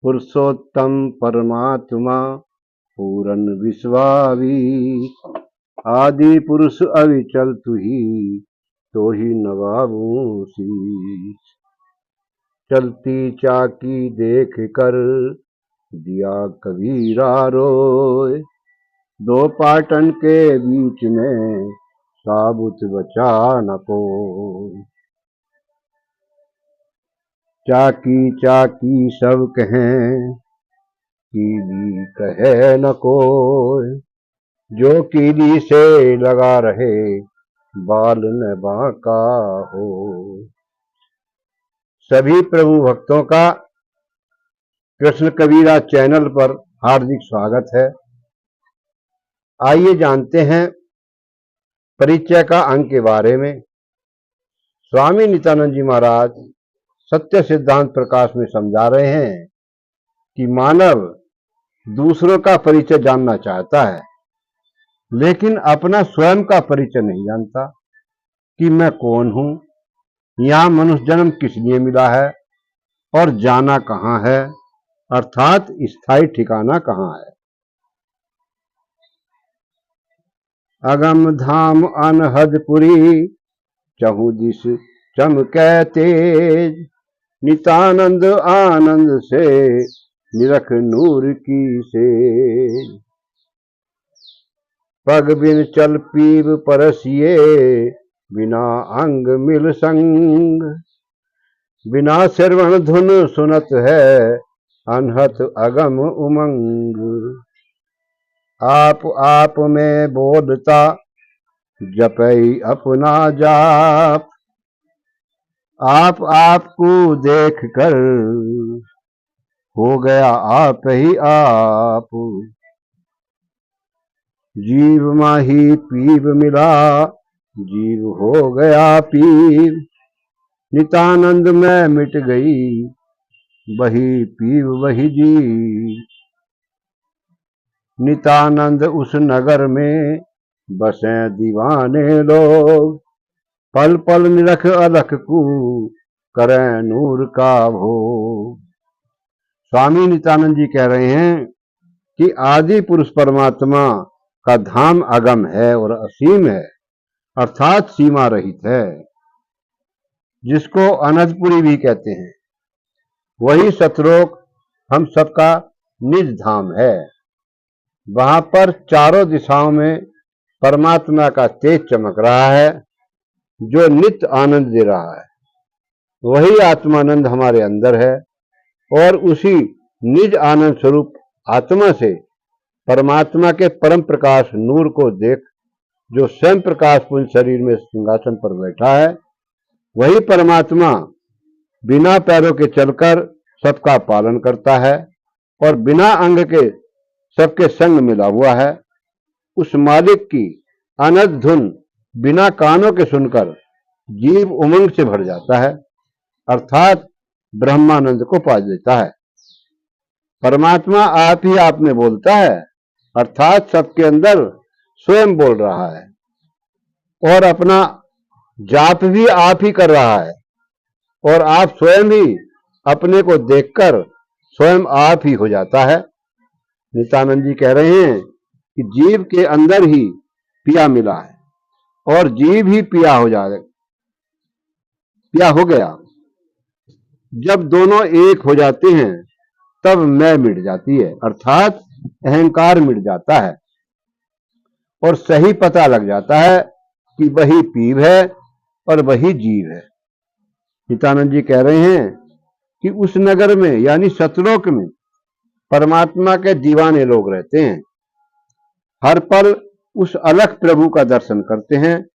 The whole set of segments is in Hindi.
पुरुषोत्तम परमात्मा पूरन विश्वावी, आदि पुरुष अविचल तुही, तो ही नवाबू शीश। चलती चाकी देख कर दिया कबीरा रोए, दो पाटन के बीच में साबुत बचा न कोई। चाकी चाकी सब कहें, कीली कहे न कोई, जो कीली से लगा रहे बाल न बांका हो। सभी प्रभु भक्तों का कृष्ण कबीरा चैनल पर हार्दिक स्वागत है। आइए जानते हैं परिचय का अंग के बारे में। स्वामी नित्यानंद जी महाराज सत्य सिद्धांत प्रकाश में समझा रहे हैं कि मानव दूसरों का परिचय जानना चाहता है, लेकिन अपना स्वयं का परिचय नहीं जानता कि मैं कौन हूं, यहां मनुष्य जन्म किस लिए मिला है और जाना कहां है, अर्थात स्थायी ठिकाना कहां है। अगम धाम अनहदपुरी, चहु दिस चमकै तेज, नितानंद आनंद से निरख नूर की सेज। पग बिन चल पीब परसिए, बिना अंग मिल संग, बिना श्रवण धुन सुनत है, अनहत अगम उमंग। आप में बोलता, जपई अपना जाप, आप को देख कर हो गया आप ही आप। जीव माही पीव मिला, जीव हो गया पीव, नितानंद में मिट गई, वही पीव वही जीव। नितानंद उस नगर में बसे दीवाने लोग, पल पल निरख अलख को करें नूर का भोग। स्वामी नित्यानंद जी कह रहे हैं कि आदि पुरुष परमात्मा का धाम अगम है और असीम है, अर्थात सीमा रहित है, जिसको अनंतपुरी भी कहते हैं। वही सतलोक हम सबका निज धाम है। वहां पर चारों दिशाओं में परमात्मा का तेज चमक रहा है, जो नित्य आनंद दे रहा है। वही आत्मानंद हमारे अंदर है और उसी निज आनंद स्वरूप आत्मा से परमात्मा के परम प्रकाश नूर को देख, जो स्वयं प्रकाश पुंज शरीर में सिंहासन पर बैठा है, वही परमात्मा बिना पैरों के चलकर सबका पालन करता है और बिना अंग के सबके संग मिला हुआ है। उस मालिक की अनंत धुन बिना कानों के सुनकर जीव उमंग से भर जाता है, अर्थात ब्रह्मानंद को पा देता है। परमात्मा आप ही आप में बोलता है, अर्थात सबके अंदर स्वयं बोल रहा है और अपना जाप भी आप ही कर रहा है, और आप स्वयं ही अपने को देखकर स्वयं आप ही हो जाता है। नित्यानंद जी कह रहे हैं कि जीव के अंदर ही पिया मिला है और जीव ही पिया हो गया। जब दोनों एक हो जाते हैं तब मैं मिट जाती है, अर्थात अहंकार मिट जाता है और सही पता लग जाता है कि वही पीव है और वही जीव है। नित्यानंद जी कह रहे हैं कि उस नगर में यानी सतलोक में परमात्मा के दीवाने लोग रहते हैं, हर पल उस अलख प्रभु का दर्शन करते हैं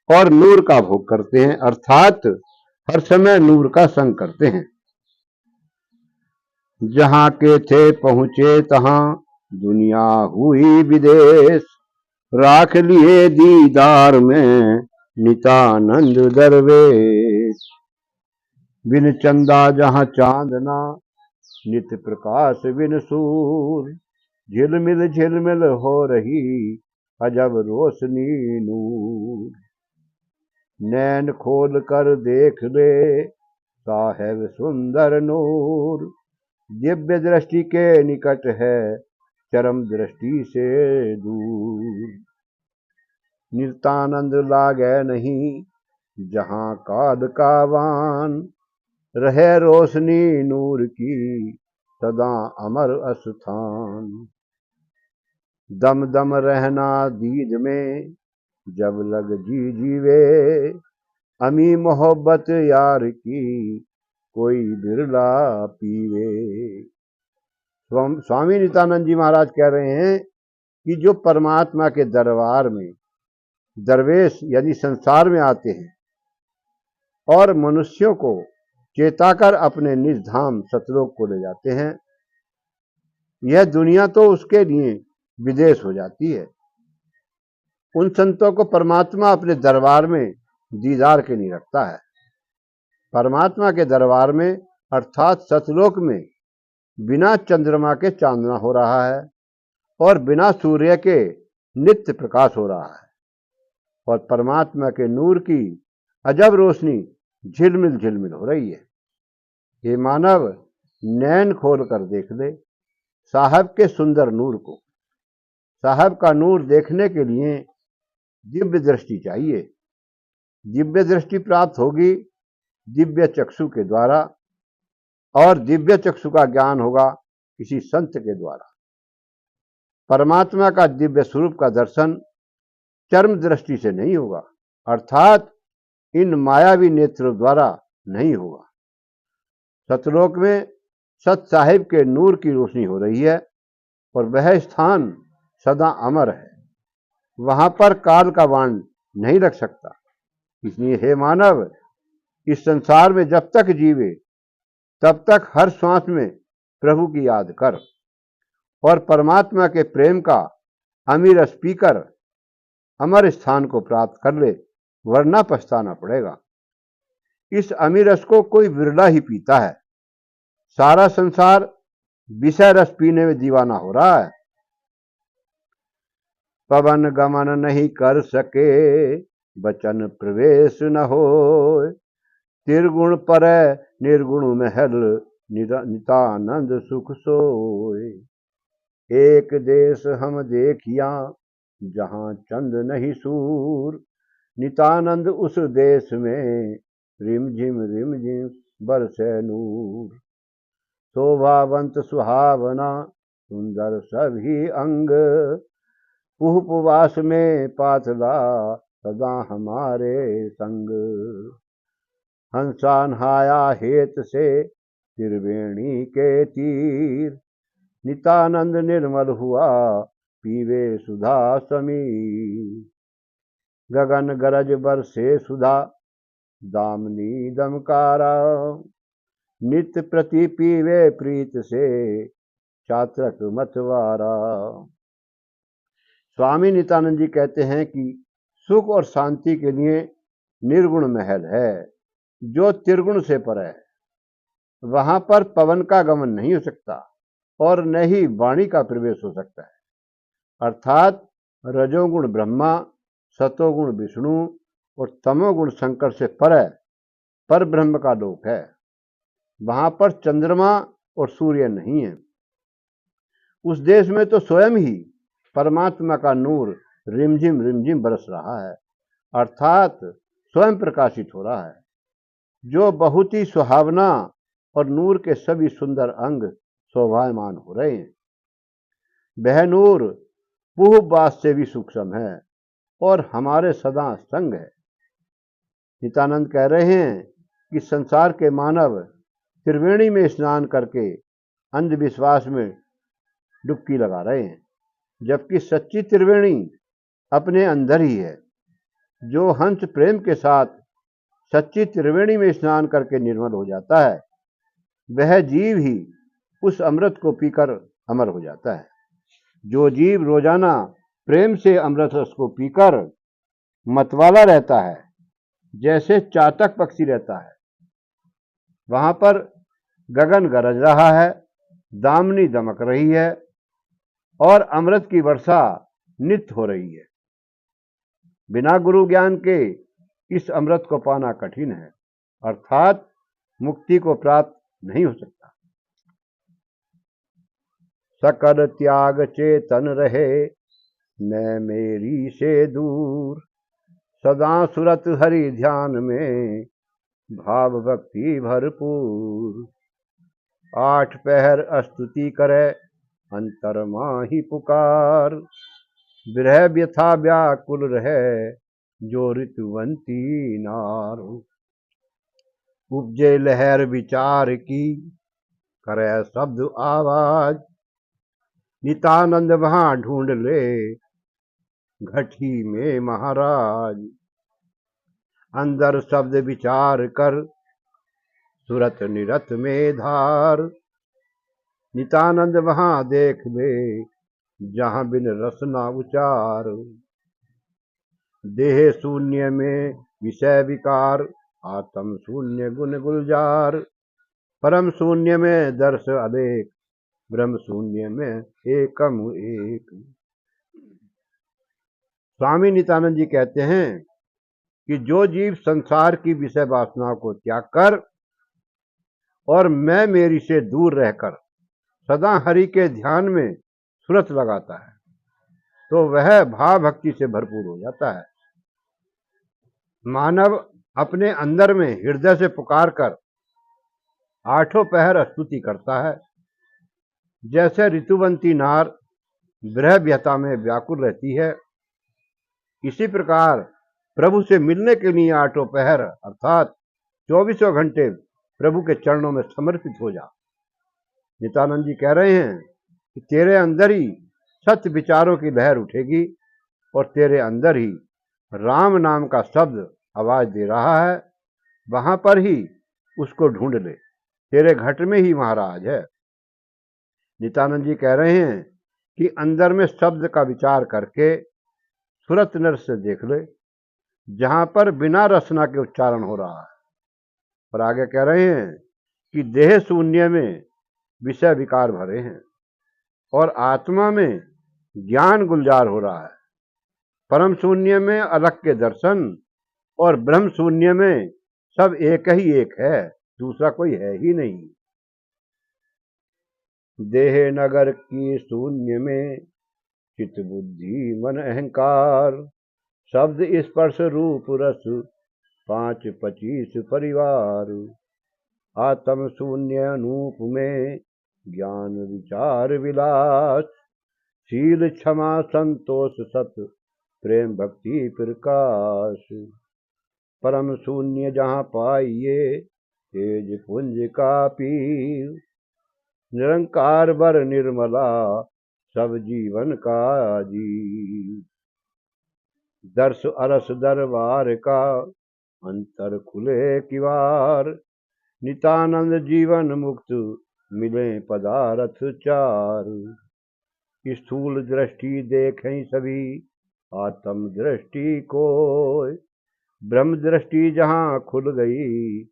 और नूर का भोग करते हैं, अर्थात हर समय नूर का संग करते हैं। जहां के थे पहुंचे तहां दुनिया हुई विदेश, राख लिए दीदार में नितानंद दरवेश। बिन चंदा जहां चांदना, नित्य प्रकाश बिन सूर, झिलमिल हो रही अजब रोशनी नूर। नैन खोल कर देख ले साहेब सुंदर नूर, दिव्य दृष्टि के निकट है, चरम दृष्टि से दूर। नित्यानंद लागे नहीं, जहां काल का वान, रहे रोशनी नूर की, सदा अमर अस्थान। दम दम रहना दीद में, जब लग जी जीवे, अमी मोहब्बत यार की, कोई बिरला पीवे। स्वामी नित्यानंद जी महाराज कह रहे हैं कि जो परमात्मा के दरबार में दरवेश यानी संसार में आते हैं और मनुष्यों को चेताकर अपने निज धाम सतलोक को ले जाते हैं, यह दुनिया तो उसके लिए विदेश हो जाती है। उन संतों को परमात्मा अपने दरबार में दीदार के लिए रखता है। परमात्मा के दरबार में अर्थात सतलोक में बिना चंद्रमा के चांदना हो रहा है और बिना सूर्य के नित्य प्रकाश हो रहा है, और परमात्मा के नूर की अजब रोशनी झिलमिल झिलमिल हो रही है। ये मानव नैन खोल कर देख ले साहब के सुंदर नूर को। साहब का नूर देखने के लिए दिव्य दृष्टि चाहिए। दिव्य दृष्टि प्राप्त होगी दिव्य चक्षु के द्वारा, और दिव्य चक्षु का ज्ञान होगा किसी संत के द्वारा। परमात्मा का दिव्य स्वरूप का दर्शन चर्म दृष्टि से नहीं होगा, अर्थात इन मायावी नेत्रों द्वारा नहीं होगा। सतलोक में सत साहिब के नूर की रोशनी हो रही है और वह स्थान सदा अमर है। वहां पर काल का वाण नहीं रख सकता। इसलिए हे मानव, इस संसार में जब तक जीवे तब तक हर श्वास में प्रभु की याद कर और परमात्मा के प्रेम का अमीर रस पीकर अमर स्थान को प्राप्त कर ले, वरना पछताना पड़ेगा। इस अमीर रस को कोई विरला ही पीता है। सारा संसार विषय रस पीने में दीवाना हो रहा है। पवन गमन नहीं कर सके, बचन प्रवेश न हो, त्रिगुण पर निर्गुण महल, नितानंद सुख सोए। एक देश हम देखिया, जहां चंद नहीं सूर, नितानंद उस देश में, रिमझिम बरसे नूर। शोभावंत सुहावना सुंदर सभी अंग, उपवास में पातला सदा हमारे संग। हंसा नहाया हेत से त्रिवेणी के तीर, नितानंद निर्मल हुआ पीवे सुधा समीर। गगन गरज बरसे सुधा दामनी दमकारा, नित्य प्रति पीवे प्रीत से चात्रक मतवारा। स्वामी नित्यानंद जी कहते हैं कि सुख और शांति के लिए निर्गुण महल है जो त्रिगुण से पर है। वहां पर पवन का गमन नहीं हो सकता और न ही वाणी का प्रवेश हो सकता है, अर्थात रजोगुण ब्रह्मा, सतोगुण विष्णु और तमोगुण शंकर से पर ब्रह्म का लोक है। वहां पर चंद्रमा और सूर्य नहीं है। उस देश में तो स्वयं ही परमात्मा का नूर रिमझिम रिमझिम बरस रहा है, अर्थात स्वयं प्रकाशित हो रहा है, जो बहुत ही सुहावना और नूर के सभी सुंदर अंग शोभायमान हो रहे हैं। वह नूर पूहबास से भी सूक्ष्म है और हमारे सदा संग है। नित्यानंद कह रहे हैं कि संसार के मानव त्रिवेणी में स्नान करके अंधविश्वास में डुबकी लगा रहे हैं, जबकि सच्ची त्रिवेणी अपने अंदर ही है। जो हंस प्रेम के साथ सच्ची त्रिवेणी में स्नान करके निर्मल हो जाता है, वह जीव ही उस अमृत को पीकर अमर हो जाता है। जो जीव रोजाना प्रेम से अमृत रस को पीकर मतवाला रहता है, जैसे चातक पक्षी रहता है, वहां पर गगन गरज रहा है, दामनी दमक रही है और अमृत की वर्षा नित्य हो रही है। बिना गुरु ज्ञान के इस अमृत को पाना कठिन है, अर्थात मुक्ति को प्राप्त नहीं हो सकता। सकल त्याग चेतन रहे, मैं मेरी से दूर। सदा सुरत हरि ध्यान में, भाव भक्ति भरपूर। 8 पहर स्तुति करे, अंतर माही पुकार। विरह व्यथा व्याकुल रहे, जो ऋतुवंती नार। उपजे लहर विचार की, करे शब्द आवाज। नितानंद वहां ढूंढ ले, घटी में महाराज। अंदर शब्द विचार कर, सुरत निरत में धार। नितानंद वहां देख ले, जहां बिन रसना उचार। देह शून्य में विषय विकार, आत्म शून्य गुण गुलजार। परम शून्य में दर्श अलेख, ब्रह्म शून्य में एकम एक। स्वामी नित्यानंद जी कहते हैं कि जो जीव संसार की विषय वासनाओं को त्याग कर और मैं मेरी से दूर रहकर सदा हरि के ध्यान में सुरत लगाता है, तो वह भाव भक्ति से भरपूर हो जाता है। मानव अपने अंदर में हृदय से पुकार कर 8 पहर स्तुति करता है। जैसे ऋतुवंती नार विरह व्यथा में व्याकुल रहती है, इसी प्रकार प्रभु से मिलने के लिए 8 पहर अर्थात 24 घंटे प्रभु के चरणों में समर्पित हो जा। नित्यानंद जी कह रहे हैं कि तेरे अंदर ही सत्य विचारों की लहर उठेगी और तेरे अंदर ही राम नाम का शब्द आवाज दे रहा है, वहां पर ही उसको ढूंढ ले, तेरे घट में ही महाराज है। नित्यानंद जी कह रहे हैं कि अंदर में शब्द का विचार करके सुरत नर से देख ले, जहां पर बिना रसना के उच्चारण हो रहा है। और आगे कह रहे हैं कि देह शून्य में विषय विकार भरे हैं और आत्मा में ज्ञान गुलजार हो रहा है। परम शून्य में अलग के दर्शन और ब्रह्म शून्य में सब एक ही एक है, दूसरा कोई है ही नहीं। देह नगर की शून्य में चित बुद्धि मन अहंकार। शब्द स्पर्श रूप रस 5-25 परिवार। आत्म शून्य अनूप में ज्ञान विचार विलास। शील क्षमा संतोष सत प्रेम भक्ति प्रकाश। परम शून्य जहाँ पाइए तेज पुंज का पीर। निरंकार बर निर्मला सब जीवन का जी। दर्श अरस दरबार का अंतर खुले किवार। नितानंद जीवन मुक्त मिले पदारथ चार। स्थूल दृष्टि देखें सभी आत्म दृष्टि को। ब्रह्म दृष्टि जहां खुल गई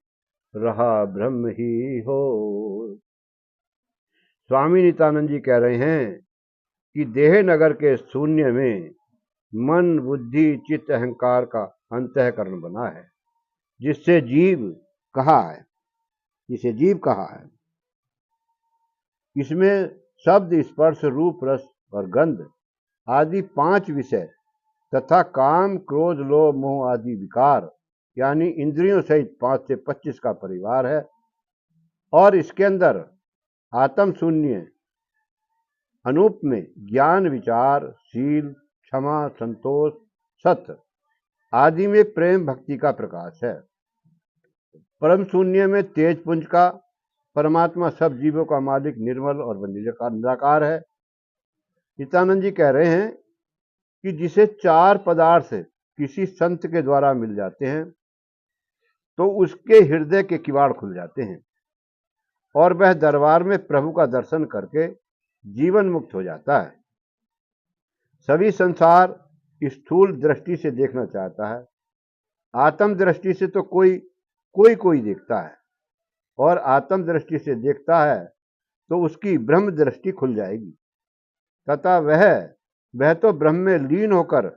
रहा ब्रह्म ही हो। स्वामी नित्यानंद जी कह रहे हैं कि देह नगर के शून्य में मन बुद्धि चित्त अहंकार का अंतःकरण बना है, जिससे जीव कहा है, जिसे जीव कहा है। इसमें शब्द स्पर्श रूप रस और गंध आदि 5 विषय तथा काम क्रोध लोभ मोह आदि विकार यानी इंद्रियों सहित 5 से 25 का परिवार है। और इसके अंदर आत्म शून्य अनूप में ज्ञान विचार शील क्षमा संतोष सत्य आदि में प्रेम भक्ति का प्रकाश है। परम शून्य में तेज पुंज का परमात्मा सब जीवों का मालिक निर्मल और निराकार है। नित्यानंद जी कह रहे हैं कि जिसे 4 पदार्थ किसी संत के द्वारा मिल जाते हैं तो उसके हृदय के किवाड़ खुल जाते हैं और वह दरबार में प्रभु का दर्शन करके जीवन मुक्त हो जाता है। सभी संसार स्थूल दृष्टि से देखना चाहता है, आत्म दृष्टि से तो कोई देखता है, और आत्म दृष्टि से देखता है तो उसकी ब्रह्म दृष्टि खुल जाएगी तथा वह तो ब्रह्म में लीन होकर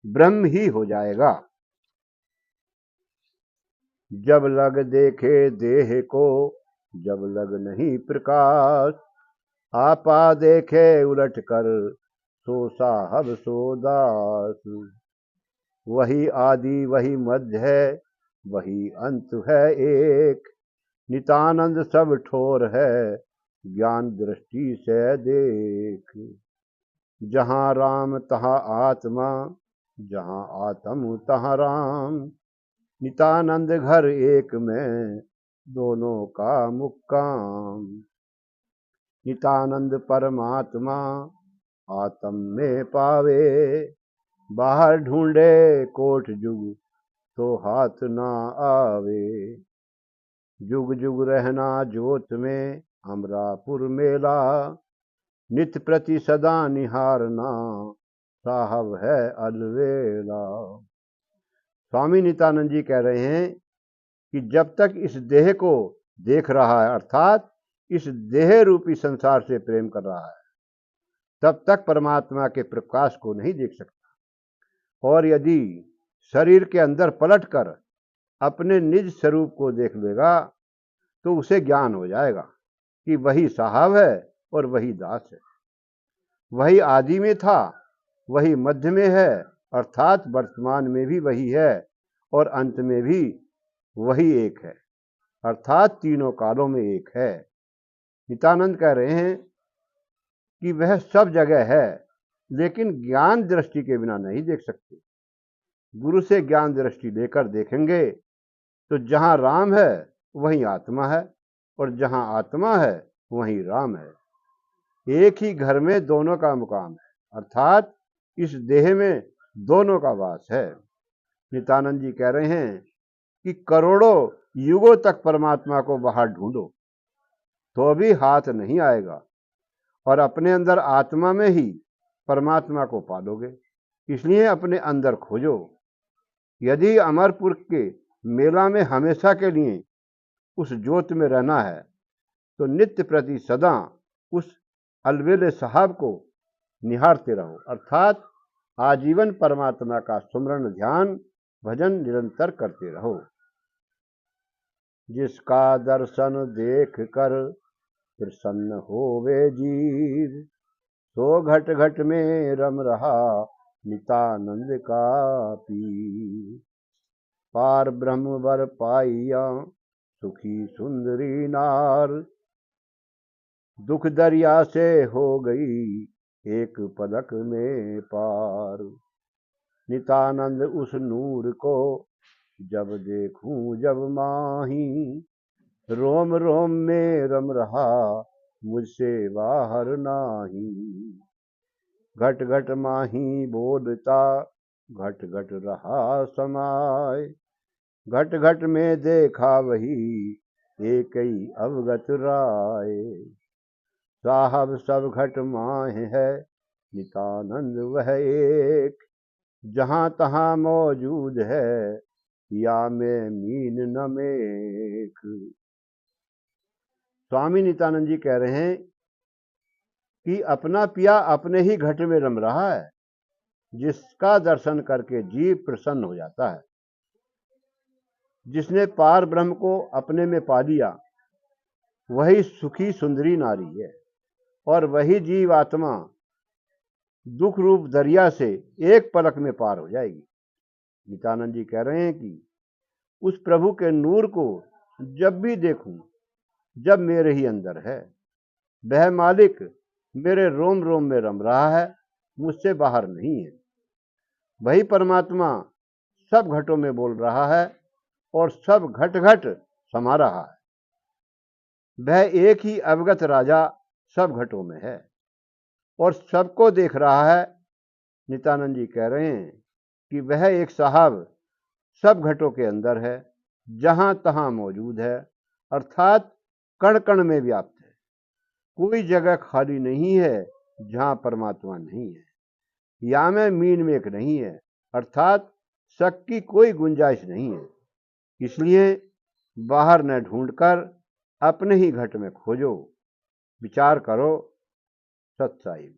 ब्रह्म ही हो जाएगा। जब लग देखे देह को जब लग नहीं प्रकाश। आपा देखे उलट कर, सो साहब सो दास। वही आदि वही मध्य है, वही अंत है एक। नितानंद सब ठोर है, ज्ञान दृष्टि से देख। जहाँ राम तहाँ आत्मा, जहाँ आत्म तहाँ राम। नितानंद घर एक में, दोनों का मुक्काम। नितानंद परमात्मा, आत्म में पावे। बाहर ढूंढे कोट जुग, तो हाथ ना आवे। जुग जुग रहना जोत में, अमरापुर मेला। नित प्रति सदा निहारना, साहब है अलवेला। स्वामी नित्यानंद जी कह रहे हैं कि जब तक इस देह को देख रहा है, अर्थात इस देह रूपी संसार से प्रेम कर रहा है, तब तक परमात्मा के प्रकाश को नहीं देख सकता। और यदि शरीर के अंदर पलटकर अपने निज स्वरूप को देख लेगा, तो उसे ज्ञान हो जाएगा कि वही साहब है और वही दास है। वही आदि में था, वही मध्य में है, अर्थात वर्तमान में भी वही है, और अंत में भी वही एक है, अर्थात तीनों कालों में एक है। नित्यानंद कह रहे हैं कि वह सब जगह है, लेकिन ज्ञान दृष्टि के बिना नहीं देख सकते। गुरु से ज्ञान दृष्टि लेकर देखेंगे तो जहां राम है वहीं आत्मा है, और जहां आत्मा है वहीं राम है। एक ही घर में दोनों का मुकाम है, अर्थात इस देह में दोनों का वास है। नित्यानंद जी कह रहे हैं कि करोड़ों युगों तक परमात्मा को बाहर ढूंढो तो भी हाथ नहीं आएगा, और अपने अंदर आत्मा में ही परमात्मा को पालोगे। इसलिए अपने अंदर खोजो। यदि अमरपुर के मेला में हमेशा के लिए उस ज्योत में रहना है, तो नित्य प्रति सदा उस अलवेले साहब को निहारते रहो, अर्थात आजीवन परमात्मा का सुमरण ध्यान भजन निरंतर करते रहो। जिसका दर्शन देख कर प्रसन्न होवे जीव, सो घट घट में रम रहा नितानंद का पीर। पार ब्रह्म वर पाइया सुखी सुंदरी नार, दुख दरिया से हो गई एक पलक में पार। नितानंद उस नूर को जब देखूं जब माही, रोम रोम में रम रहा मुझसे बाहर नाही। घट घट माही बोलता घट घट रहा समाय, घट घट में देखा वही एक ही अवगत राय। साहब सब घट माहे है, नितानंद वह एक। जहां तहां मौजूद है, या में मीन न मेख। स्वामी नित्यानंद जी कह रहे हैं कि अपना पिया अपने ही घट में रम रहा है, जिसका दर्शन करके जीव प्रसन्न हो जाता है। जिसने पार ब्रह्म को अपने में पा लिया, वही सुखी सुंदरी नारी है, और वही जीव आत्मा दुख रूप दरिया से एक पलक में पार हो जाएगी। नित्यानंद जी कह रहे हैं कि उस प्रभु के नूर को जब भी देखूं, जब मेरे ही अंदर है। वह मालिक मेरे रोम रोम में रम रहा है, मुझसे बाहर नहीं है। वही परमात्मा सब घटों में बोल रहा है और सब घट घट समा रहा है। वह एक ही अवगत राजा सब घटों में है और सबको देख रहा है। नित्यानंद जी कह रहे हैं कि वह एक साहब सब घटों के अंदर है, जहां तहां मौजूद है, अर्थात कण कण में व्याप्त है। कोई जगह खाली नहीं है जहां परमात्मा नहीं है। या में मीन में एक नहीं है, अर्थात शक की कोई गुंजाइश नहीं है। इसलिए बाहर न ढूंढकर अपने ही घट में खोजो, विचार करो। सत साहिब।